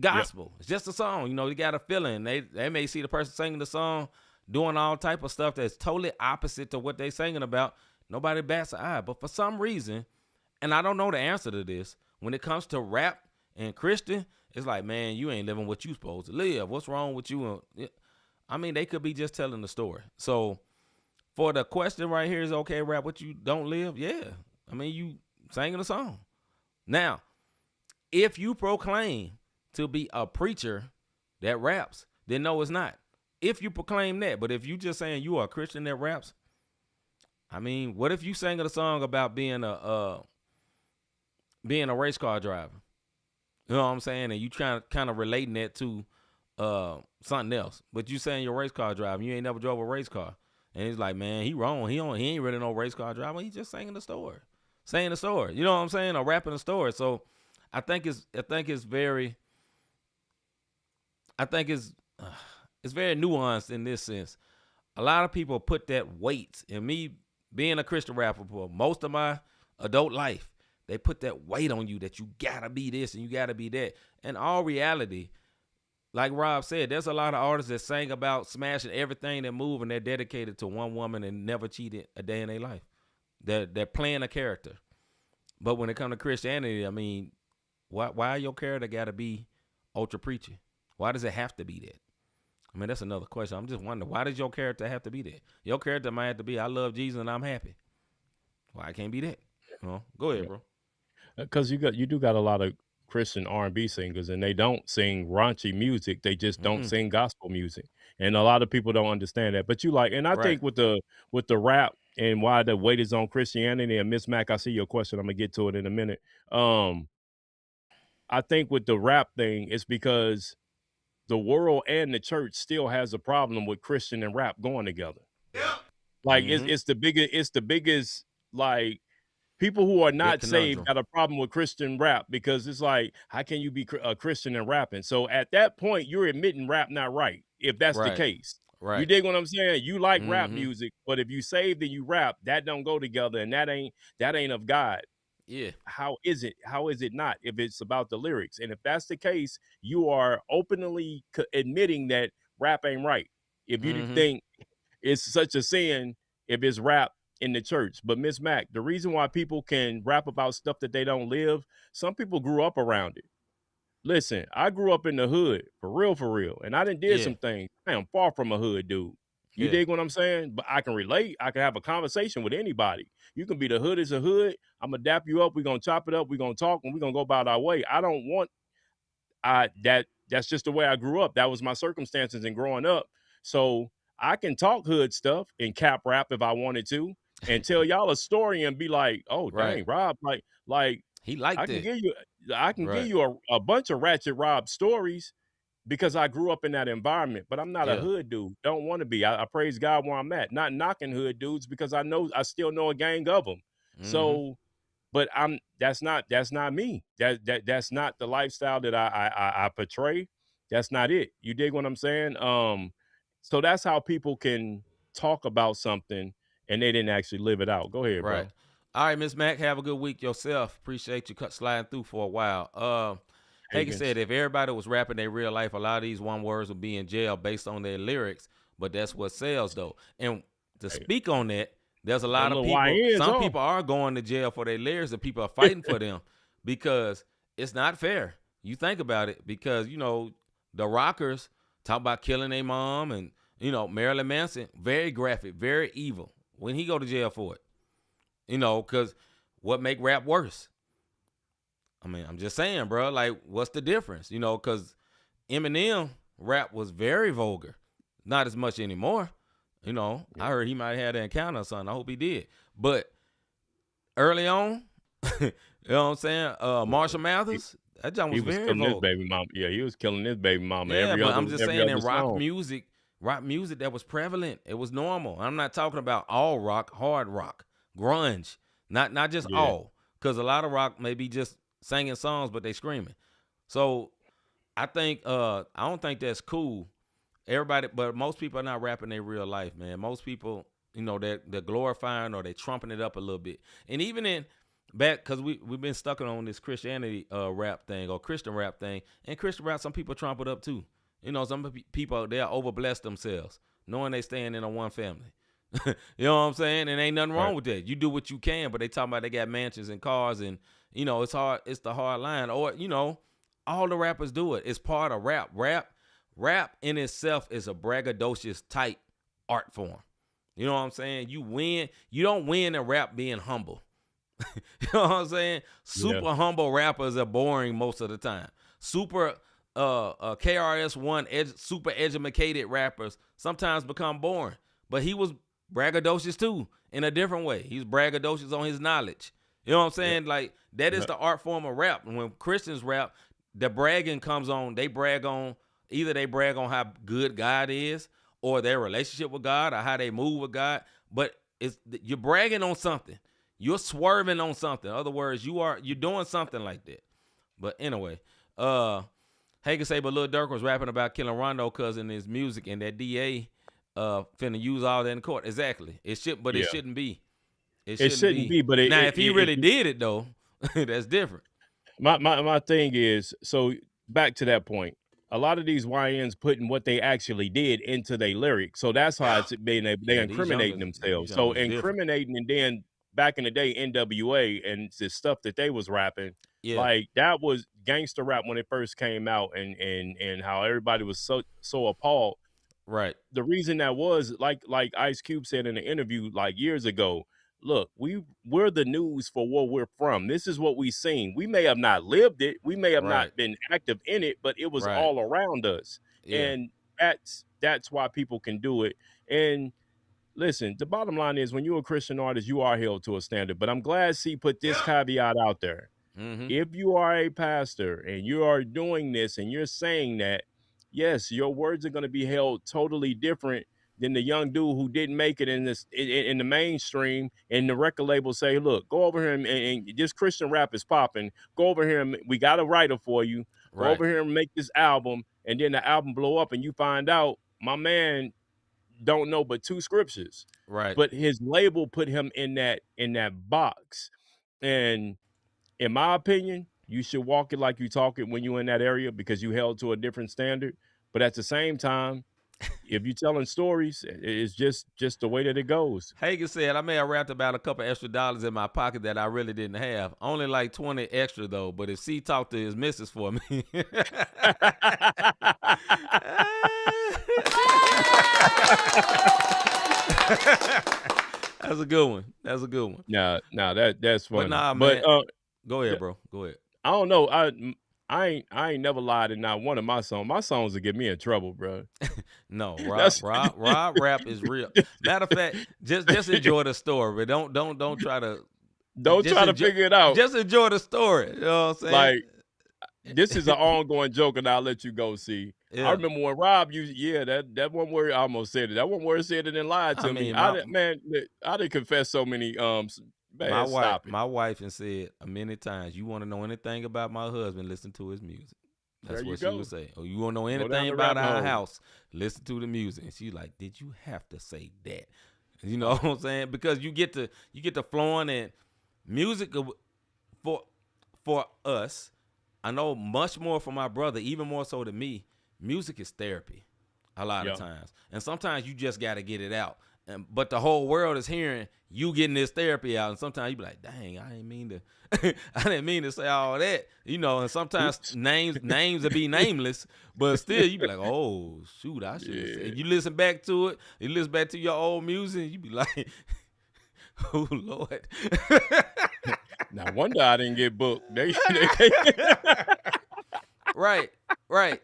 Gospel, it's just a song. You got a feeling. They may see the person singing the song doing all type of stuff that's totally opposite to what they singing about. Nobody bats an eye. But for some reason, and I don't know the answer to this, when it comes to rap and Christian, it's like, man, you ain't living what you supposed to live. What's wrong with you? I mean, they could be just telling the story. So for the question right here, is okay rap what you don't live? Yeah. I mean, you singing a song. Now, if you proclaim to be a preacher that raps, then no, it's not. If you proclaim that, but if you just saying you are a Christian that raps, I mean, what if you sang a song about being a race car driver? You know what I'm saying? And you trying to kind of relating that to something else, but you saying you're a race car driver, you ain't never drove a race car, and he's like, man, he wrong. He ain't really no race car driver. He just saying the story. You know what I'm saying? Or rapping the story. So I think it's very I think it's very nuanced in this sense. A lot of people put that weight, and me being a Christian rapper for most of my adult life, they put that weight on you that you gotta be this and you gotta be that. In all reality, like Rob said, there's a lot of artists that sing about smashing everything that move, and they're dedicated to one woman and never cheated a day in their life. They're playing a character. But when it comes to Christianity, I mean, why your character got to be ultra preachy? Why does it have to be that? I mean, that's another question. I'm just wondering, why does your character have to be that? Your character might have to be, I love Jesus and I'm happy. Why it can't be that? Go ahead, bro. Because you do got a lot of Christian R&B singers, and they don't sing raunchy music. They just don't sing gospel music, and a lot of people don't understand that. But I think with the rap and why the weight is on Christianity, and Miss Mac, I see your question. I'm gonna get to it in a minute. I think with the rap thing, it's because the world and the church still has a problem with Christian and rap going together. Yeah. Like it's the biggest like. People who are not saved got a problem with Christian rap, because it's like, how can you be a Christian and rapping? So at that point, you're admitting rap not right, if that's the case. Right. You dig what I'm saying? You like rap music, but if you saved and you rap, that don't go together, and that ain't of God. Yeah. How is it not, if it's about the lyrics? And if that's the case, you are openly admitting that rap ain't right. If you think it's such a sin if it's rap in the church. But Miss Mac, the reason why people can rap about stuff that they don't live, some people grew up around it. Listen, I grew up in the hood, for real, and I did some things. I am far from a hood dude. You dig what I'm saying? But I can relate. I can have a conversation with anybody. You can be the hood as a hood. I'm going to dap you up. We're going to chop it up. We're going to talk, and we're going to go about our way. I don't want that's just the way I grew up. That was my circumstances in growing up. So I can talk hood stuff and cap rap if I wanted to, and tell y'all a story and be like, oh, dang, Rob, like he liked I can give you a bunch of Ratchet Rob stories because I grew up in that environment, but I'm not a hood dude. Don't want to be. I praise God where I'm at. Not knocking hood dudes, because I still know a gang of them. So, but that's not me. That's not the lifestyle that I portray. That's not it. You dig what I'm saying? So that's how people can talk about something and they didn't actually live it out. Go ahead, bro. All right, Miss Mac, have a good week yourself. Appreciate you sliding through for a while. Hagen said if everybody was rapping their real life, a lot of these one words would be in jail based on their lyrics, but that's what sells, though. And to speak on that, there's a lot of people, some people are going to jail for their lyrics, and people are fighting for them because it's not fair. You think about it, because, the rockers talk about killing their mom, and, Marilyn Manson, very graphic, very evil. When he go to jail for it? Because what make rap worse? I mean, I'm just saying, bro, like, what's the difference? Because Eminem rap was very vulgar. Not as much anymore. I heard he might have had an encounter or something. I hope he did. But early on, you know what I'm saying? Marshall Mathers, that John was very vulgar. His baby mama. Yeah, he was killing his baby mama. Yeah, but I'm just saying, in rock music that was prevalent. It was normal. I'm not talking about all rock, hard rock, grunge, not just all, because a lot of rock may be just singing songs, but they screaming. So I think I don't think that's cool. Everybody, but most people are not rapping their real life, man. Most people, they're glorifying or they trumping it up a little bit. And even in back, because we've been stuck on this Christianity rap thing or Christian rap thing, and Christian rap, some people trump it up too. Some people, they'll overbless themselves, knowing they staying in a one family. You know what I'm saying? And ain't nothing wrong with that. You do what you can, but they talking about they got mansions and cars, and it's hard. It's the hard line. Or all the rappers do it. It's part of rap. Rap in itself is a braggadocious type art form. You know what I'm saying? You win. You don't win in rap being humble. You know what I'm saying? Super humble rappers are boring most of the time. Super KRS-One super educated rappers sometimes become boring. But he was braggadocious too, in a different way. He's braggadocious on his knowledge. You know what I'm saying? Like, that is the art form of rap. And when Christians rap, the bragging comes on. They brag on how good God is, or their relationship with God, or how they move with God. But you're bragging on something. You're swerving on something. In other words, you're doing something like that. But anyway, Hagen say, but Lil Durk was rapping about killing Rondo cause in his music, and that DA finna use all that in court. Exactly. It shouldn't be. It shouldn't be. But if he really did it though, that's different. My thing is, so back to that point. A lot of these YNs putting what they actually did into their lyrics. So that's how it's being they incriminating themselves. So incriminating, and then back in the day, NWA and the stuff that they was rapping, like that was gangster rap when it first came out, and how everybody was so appalled. Right. The reason that was like Ice Cube said in an interview like years ago, look, we're the news for where we're from. This is what we seen. We may have not lived it. We may have not been active in it, but it was all around us. Yeah. And that's why people can do it. And listen, the bottom line is when you're a Christian artist, you are held to a standard. But I'm glad C put this caveat out there. Mm-hmm. If you are a pastor and you are doing this and you're saying that, yes, your words are going to be held totally different than the young dude who didn't make it in the mainstream, and the record label say, look, go over here and this Christian rap is popping. Go over here and we got a writer for you. Go over here and make this album, and then the album blow up and you find out my man don't know but 2 scriptures. Right. But his label put him in that box. And in my opinion, you should walk it like you talk it when you're in that area because you held to a different standard. But at the same time, if you're telling stories, it's just the way that it goes. Hagen said, I may have wrapped about a couple extra dollars in my pocket that I really didn't have. Only like 20 extra, though. But if C talked to his missus for me. That's a good one. That's a good one. Nah, that's funny. But man, go ahead, bro. Go ahead. I don't know. I ain't never lied in not one of my songs. My songs will get me in trouble, bro. No, Rob rap is real. Matter of fact, just enjoy the story, but don't try to figure it out. Just enjoy the story. You know what I'm saying? Like, this is an ongoing joke, and I'll let you go see. Yeah. I remember when Rob used, that one word, I almost said it. That one word said it and lied to me. I didn't confess so many my wife and said many times, you want to know anything about my husband, listen to his music. That's what she would say. Or you want to know anything about our house, listen to the music. And she's like, did you have to say that? You know what I'm saying? Because you get to flowing, and music for us, I know much more for my brother, even more so than me, music is therapy a lot of times. And sometimes you just got to get it out. But the whole world is hearing you getting this therapy out, and sometimes you be like, "Dang, I didn't mean to say all that," you know. And sometimes names will be nameless, but still you be like, "Oh shoot, I should." Yeah. You listen back to it, you listen back to your old music, and you be like, "Oh Lord." No wonder I didn't get booked. Right.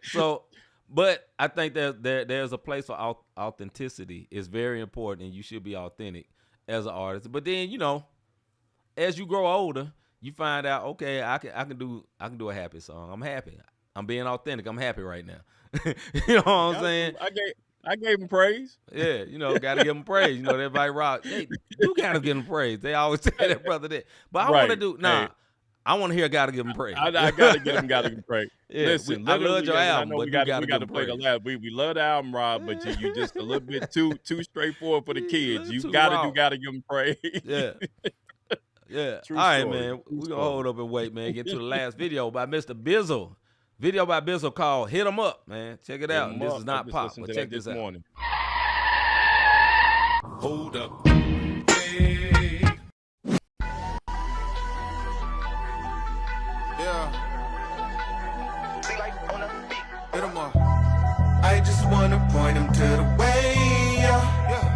So. But I think there's a place for authenticity. It's very important, and you should be authentic as an artist. But then, you know, as you grow older, you find out, okay, I can do a happy song. I'm happy. I'm being authentic. I'm happy right now. You know what I'm saying? I gave him praise. Yeah, you know, gotta give him praise. You know, everybody rock. Hey, you gotta give him praise. They always say that, brother. That. But I want to do I want to hear "Gotta Give Him Praise." I gotta give him praise. Yeah, listen, I love your album, but we gotta play the last. We love the album, Rob, but you just a little bit too straightforward for the kids. You gotta give him praise. Yeah. True All right, story. man. We're gonna hold up and wait, man. Get to the last video by Mr. Bizzle. Video by Bizzle called "Hit 'Em Up," man. Check it out. This is not pop, but check this out. Morning. Hold up. I just wanna point him to the way,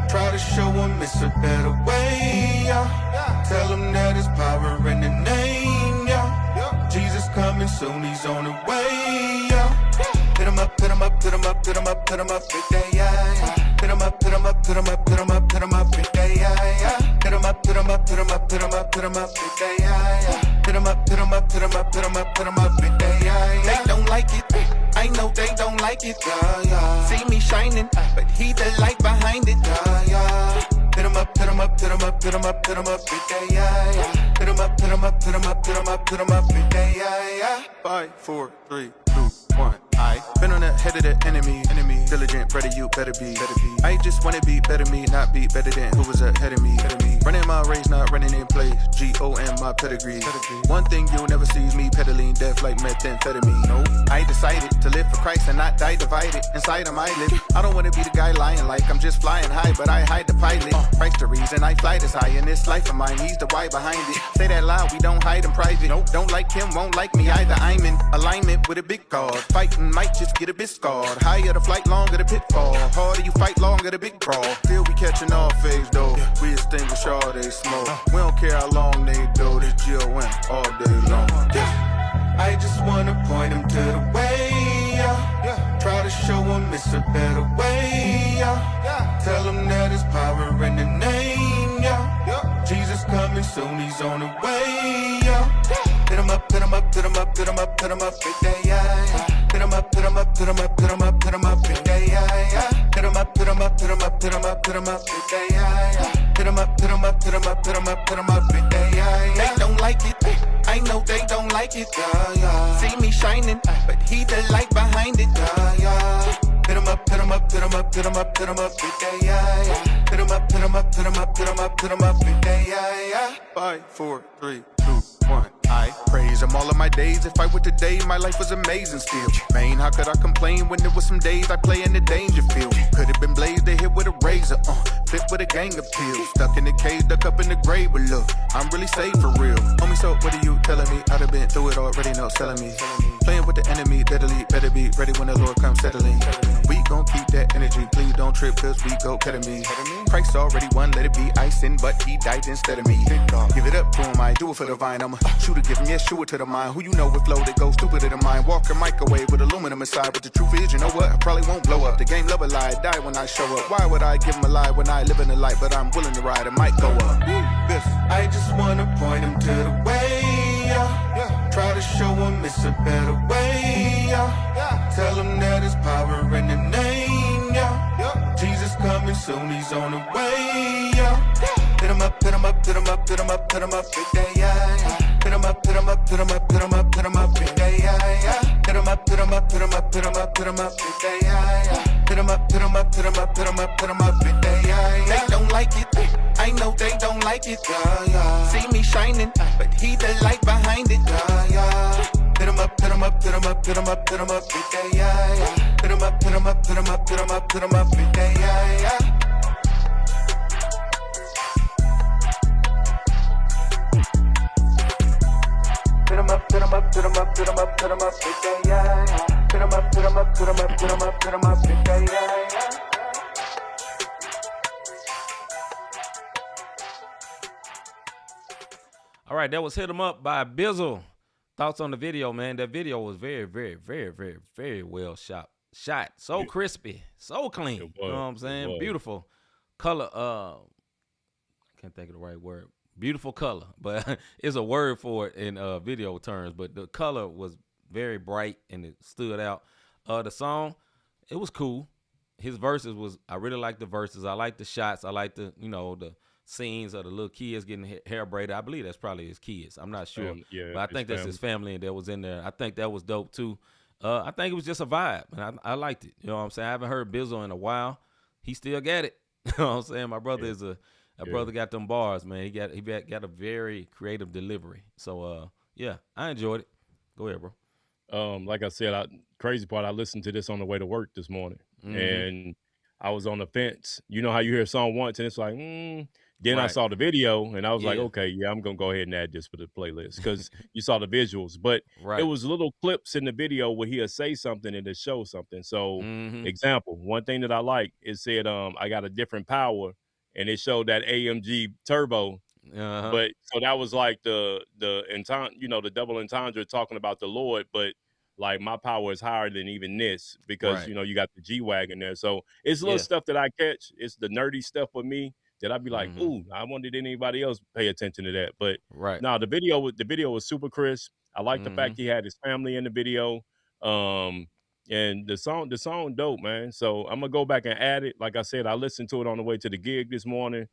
Try to show him it's a better way, Tell him that there's power in the name, Jesus coming soon, he's on the way, Hit him up, hit him up, hit him up, hit him up, hit him up, big day, Hit him up, hit him up, hit him up, hit him up, hit him up, big day, Hit him up, hit him up, hit him up, hit him up, hit him up, big day, Hit him up, hit him up, hit him up, hit him up, hit him up, big day, They don't like it, I know they don't like it, See me shining, but he the light behind it, Hit him up, hit him up, hit him up, hit him up, hit him up, big day, Hit him up, hit him up, hit him up, hit him up, hit him up, big day, 5, 4, 3, 2, 1. I been on the head of the enemy. Diligent, brother, you better be. I just wanna be better me, not be better than who was ahead of me. Running my race, not running in place. G-O-M, my pedigree. One thing you'll never see is me peddling death like methamphetamine. No, I decided to live for Christ and not die divided. Inside of my lip, I don't wanna be the guy lying like I'm just flying high, but I hide the pilot. Christ the reason I fly this high in this life of mine. He's the why behind it. Say that loud, we don't hide in private. Nope. Don't like him, won't like me either. I'm in alignment with a big God. Fighting might just get a bit scarred. Higher the flight, longer the pitfall. Harder you fight, longer the big brawl. Still be catching all phase though. We extinguish all they smoke. We don't care how long they do. This Jill went all day long. I just wanna point him to the way. Try to show him it's a better way. Tell him that there's power in the name. Jesus coming soon, he's on the way. Hit him up, hit him up, hit him up, hit him up, hit him up, big day, Hit him up, hit him up, hit him up, hit him up, hit him up, big day, Hit him up, hit him up, hit him up, hit him up, hit him up, big day, Hit him up, hit him up, hit him up, hit him up, hit him up, big day, They don't like it, I know they don't like it, See me shining, but he the light behind it, Hit him up, hit him up, hit him up, hit him up, hit him up, big day, Hit him up, hit him up, hit him up, hit him up, hit him up, big day, 5, 4, 3, 2, 1. I praise him all of my days. If I were today, my life was amazing still. Man, how could I complain when there was some days I play in the danger field? Could have been blazed to hit with a razor, flip with a gang of pills. Stuck in the cage, duck up in the grave, but look, I'm really safe for real. Homie, so what are you telling me? I'd have been through it already, no selling me. Playing with the enemy, deadly, better be ready when the Lord comes settling. We gon' keep that energy, please don't trip, cause we go ketamine. Christ already won, let it be icing, but he died instead of me. Give it up to him, I do it for the vine, I'm a shooter, give him, yes, shoot it to the mind. Who you know with flow that goes stupid in the mind? Walk a microwave with aluminum inside, but the truth is, you know what, I probably won't blow up. The game love a lie, die when I show up. Why would I give him a lie when I live in the light, but I'm willing to ride, it might go up. I just wanna point him to the way, try to show him it's a better way, tell him that there's power in the name, Jesus coming soon, he's on the way, hit him up, hit him up, hit him up, hit him up, hit him up, big day, hit him up, hit him up, hit him up, hit him up, hit him up, big day, hit him up, hit him up, hit him up, hit him up, hit him up, big day, hit him up, hit him up, hit him up, hit him up, hit him up, big day, They don't like it, I know they don't like it, See me shining, but he the light behind it, Hit him up, hit him up, hit him up, hit him up, hit him up, big day, Hit him up, hit him up, hit him up, hit him up, hit him up, big day, Hit him up, hit him up, hit him up, hit him up, hit him up, big day, Hit him up, hit him up, hit him up, hit him up, hit him up, big day, All right, that was Hit 'Em Up by Bizzle. Thoughts on the video, man? That video was very, very, very, very, very well shot. So crispy, so clean. You know what I'm saying? Beautiful color. I can't think of the right word. Beautiful color, but it's a word for it in video terms. But the color was very bright and it stood out. The song, it was cool. His verses was, I really like the verses. I like the shots. I like the, the scenes of the little kids getting hair braided. I believe that's probably his kids. I'm not sure. But I think that's his family that was in there. I think that was dope too. I think it was just a vibe, and I liked it. You know what I'm saying? I haven't heard Bizzle in a while. He still got it. You know what I'm saying? My brother is a brother got them bars, man. He got a very creative delivery. So yeah, I enjoyed it. Go ahead, bro. Like I said, crazy part, I listened to this on the way to work this morning, and I was on the fence. You know how you hear a song once and it's like, Then I saw the video and I was like, okay, yeah, I'm gonna go ahead and add this for the playlist because you saw the visuals. But it was little clips in the video where he'll say something and it show something. So, example, one thing that I like, it said, I got a different power, and it showed that AMG turbo. But so that was like the double entendre talking about the Lord, but like my power is higher than even this because you got the G-Wagon there. So it's little stuff that I catch. It's the nerdy stuff for me that I'd be like, ooh, I wonder did anybody else pay attention to that. But no, the video was super crisp. I like the fact he had his family in the video. And the song dope, man. So I'm gonna go back and add it. Like I said, I listened to it on the way to the gig this morning,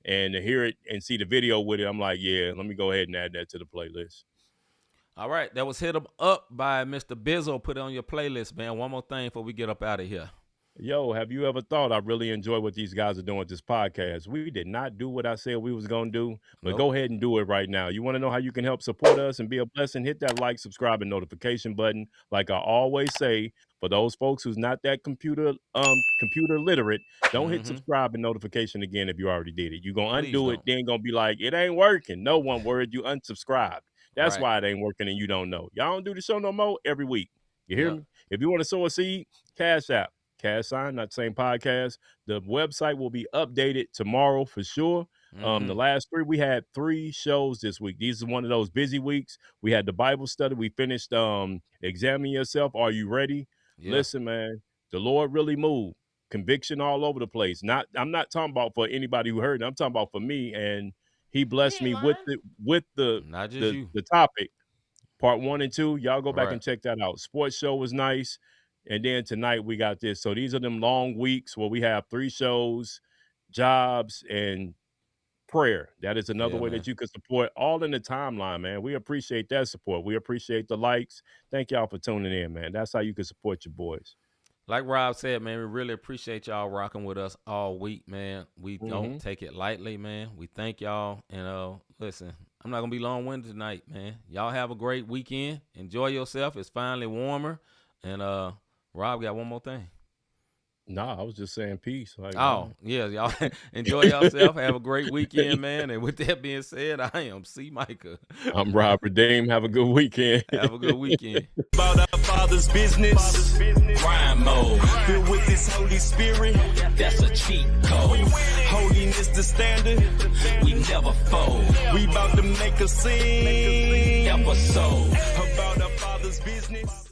and to hear it and see the video with it, I'm like, yeah, let me go ahead and add that to the playlist. All right, that was Hit 'Em Up by Mr. Bizzle. Put it on your playlist, man. One more thing before we get up out of here. Yo, have you ever thought I really enjoy what these guys are doing with this podcast? We did not do what I said we was going to do, but Go ahead and do it right now. You want to know how you can help support us and be a blessing? Hit that like, subscribe, and notification button. Like I always say, for those folks who's not that computer literate, don't hit subscribe and notification again if you already did it. You're going to undo it, then going to be like, it ain't working. No one word, you unsubscribe. That's why it ain't working and you don't know. Y'all don't do the show no more every week. You hear me? If you want to sow a seed, Cash App. Cash sign, not Same Podcast. The website will be updated tomorrow for sure. The last three, we had 3 shows this week. These are one of those busy weeks. We had the Bible study. We finished Examine Yourself. Are you ready? Yeah. Listen, man, the Lord really moved. Conviction all over the place. I'm not talking about for anybody who heard it. I'm talking about for me. And he blessed me with the topic. Part 1 and 2. Y'all go back and check that out. Sports show was nice. And then tonight we got this. So these are them long weeks where we have 3 shows, jobs, and prayer. That is another way that you can support, all in the timeline, man. We appreciate that support. We appreciate the likes. Thank y'all for tuning in, man. That's how you can support your boys. Like Rob said, man, we really appreciate y'all rocking with us all week, man. We don't take it lightly, man. We thank y'all. And listen, I'm not going to be long-winded tonight, man. Y'all have a great weekend. Enjoy yourself. It's finally warmer. And Rob got one more thing. Nah, I was just saying peace. Like, y'all enjoy yourself. Have a great weekend, man. And with that being said, I am C-Micah. I'm Rob Redeem. Have a good weekend. Have a good weekend. About our Father's business. Crime mode. Filled with this Holy Spirit. That's a cheat code. Holiness the standard. We never fold. We about to make a scene. Episode. About our Father's business.